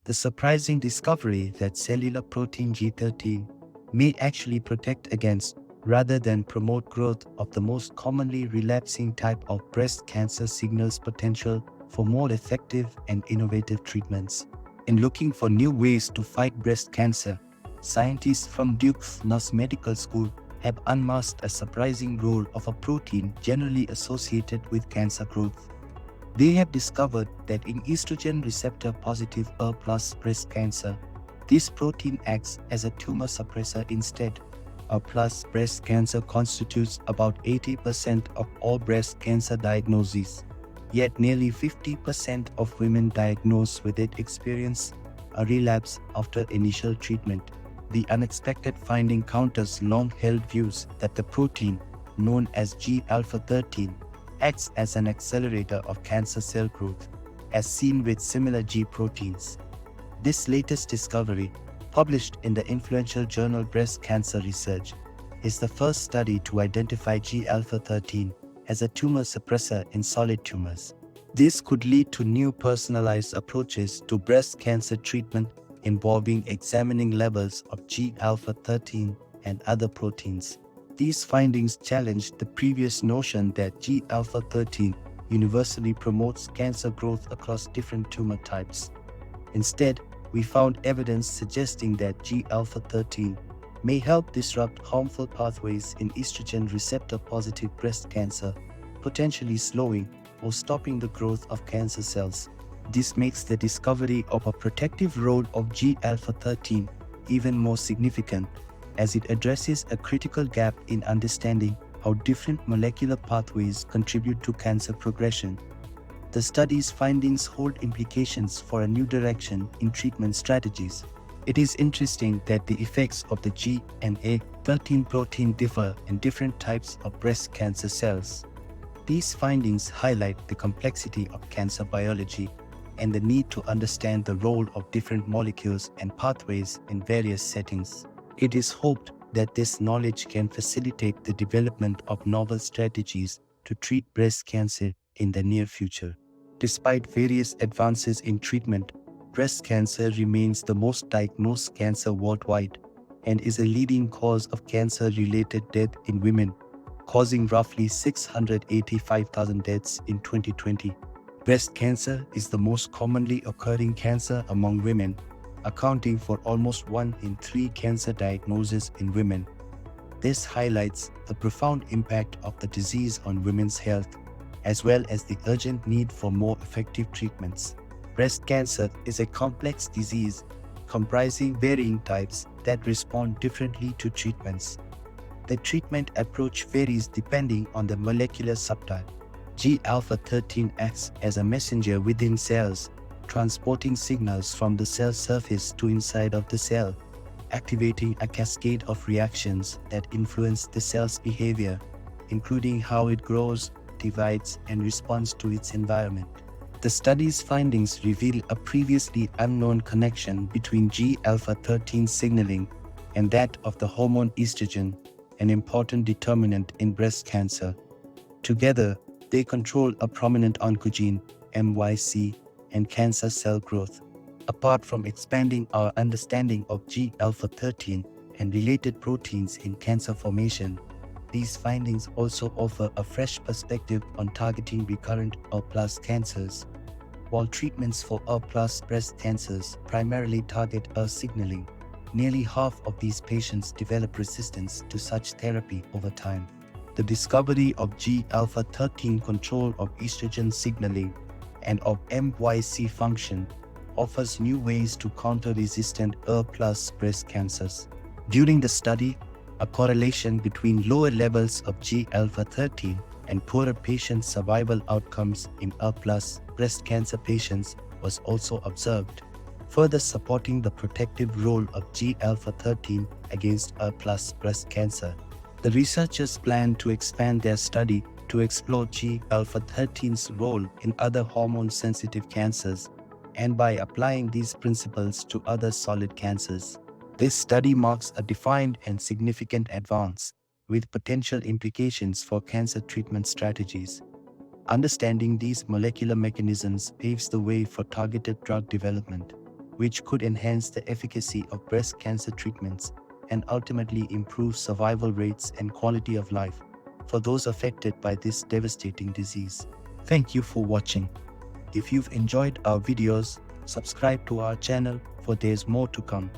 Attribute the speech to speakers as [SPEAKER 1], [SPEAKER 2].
[SPEAKER 1] The surprising discovery that cellular protein G13 may actually protect against rather than promote growth of the most commonly relapsing type of breast cancer signals potential for more effective and innovative treatments. In looking for new ways to fight breast cancer, scientists from Duke's Medical School have unmasked a surprising role of a protein generally associated with cancer growth. They have discovered that in estrogen receptor positive plus breast cancer, this protein acts as a tumor suppressor instead. Plus breast cancer constitutes about 80% of all breast cancer diagnoses, yet nearly 50% of women diagnosed with it experience a relapse after initial treatment. The unexpected finding counters long-held views that the protein, known as G-alpha-13, acts as an accelerator of cancer cell growth, as seen with similar G proteins. This latest discovery, published in the influential journal Breast Cancer Research, is the first study to identify G-alpha-13 as a tumor suppressor in solid tumors. This could lead to new personalized approaches to breast cancer treatment involving examining levels of G-alpha-13 and other proteins. These findings challenged the previous notion that G-alpha-13 universally promotes cancer growth across different tumor types. Instead, we found evidence suggesting that G-alpha-13 may help disrupt harmful pathways in estrogen receptor-positive breast cancer, potentially slowing or stopping the growth of cancer cells. This makes the discovery of a protective role of G-alpha-13 even more significant, as it addresses a critical gap in understanding how different molecular pathways contribute to cancer progression. The study's findings hold implications for a new direction in treatment strategies. It is interesting that the effects of the G and A13 protein differ in different types of breast cancer cells. These findings highlight the complexity of cancer biology and the need to understand the role of different molecules and pathways in various settings. It is hoped that this knowledge can facilitate the development of novel strategies to treat breast cancer in the near future. Despite various advances in treatment, breast cancer remains the most diagnosed cancer worldwide and is a leading cause of cancer-related death in women, causing roughly 685,000 deaths in 2020. Breast cancer is the most commonly occurring cancer among women, accounting for almost 1 in 3 cancer diagnoses in women. This highlights the profound impact of the disease on women's health, as well as the urgent need for more effective treatments. Breast cancer is a complex disease comprising varying types that respond differently to treatments. The treatment approach varies depending on the molecular subtype. G-alpha-13 acts as a messenger within cells, transporting signals from the cell surface to inside of the cell, activating a cascade of reactions that influence the cell's behavior, including how it grows, divides, and responds to its environment. The study's findings reveal a previously unknown connection between G-alpha-13 signaling and that of the hormone estrogen, an important determinant in breast cancer. Together, they control a prominent oncogene, MYC, and cancer cell growth. Apart from expanding our understanding of G-alpha-13 and related proteins in cancer formation, these findings also offer a fresh perspective on targeting recurrent ER+ cancers. While treatments for ER+ breast cancers primarily target signaling, nearly half of these patients develop resistance to such therapy over time. The discovery of G-alpha-13 control of estrogen signaling and of MYC function offers new ways to counter resistant ER+ breast cancers. During the study, a correlation between lower levels of G-alpha-13 and poorer patient survival outcomes in ER+ breast cancer patients was also observed, further supporting the protective role of G-alpha-13 against ER+ breast cancer. The researchers plan to expand their study to explore G-alpha-13's role in other hormone-sensitive cancers and by applying these principles to other solid cancers. This study marks a defined and significant advance, with potential implications for cancer treatment strategies. Understanding these molecular mechanisms paves the way for targeted drug development. which could enhance the efficacy of breast cancer treatments and ultimately improve survival rates and quality of life for those affected by this devastating disease. Thank you for watching. If you've enjoyed our videos, subscribe to our channel for there's more to come.